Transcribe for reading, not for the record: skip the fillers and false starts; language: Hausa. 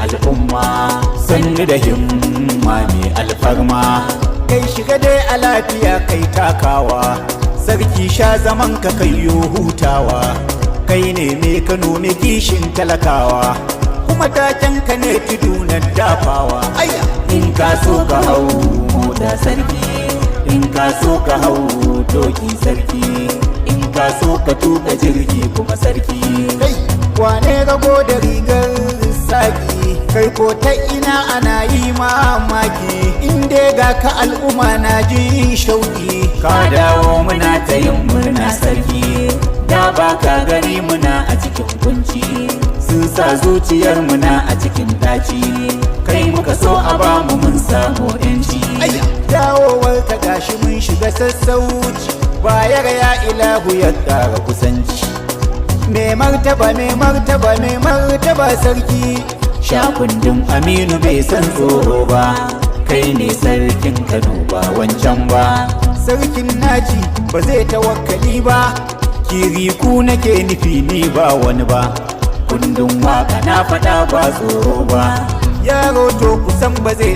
al'umma sannu da himma mai alfarma. Kai shiga dai a lafiya kai takawa, sarki sha zaman ka kayyo hutawa. Kai ne mai Kano mai kishin talakawa, kuma taken ka ne tudu na dafawa. In ka so ka hau mota sarki, in ka so ka hau doki sarki, in ka so ka tuka jirgi kuma sarki. Wane rago da rigar saki, kai ko ta ina ana yi mamaki. In dai ga ka al'umma na jin shauki, ka dawo muna ta yin murna sarki. Da ba ka gani muna a cikin kunci, sun sa zuciyar muna a cikin daci. Kai muka so a bamu mun samu yanci. Dawowar ka gashi mun shiga sassauci, bayar ya ilahu ya ƙara kusanci. Mai martaba mai martaba mai martaba sarki, shakundin Aminu bai san tsoro ba. Kai ne sarkin Kano ba wancan ba, sarkin naji ba zai tawakkali ba. Kiriku nake nufi ni ba wani ba, kundin waka na faɗa ba tsoro ba. Yaro to kusan ba zai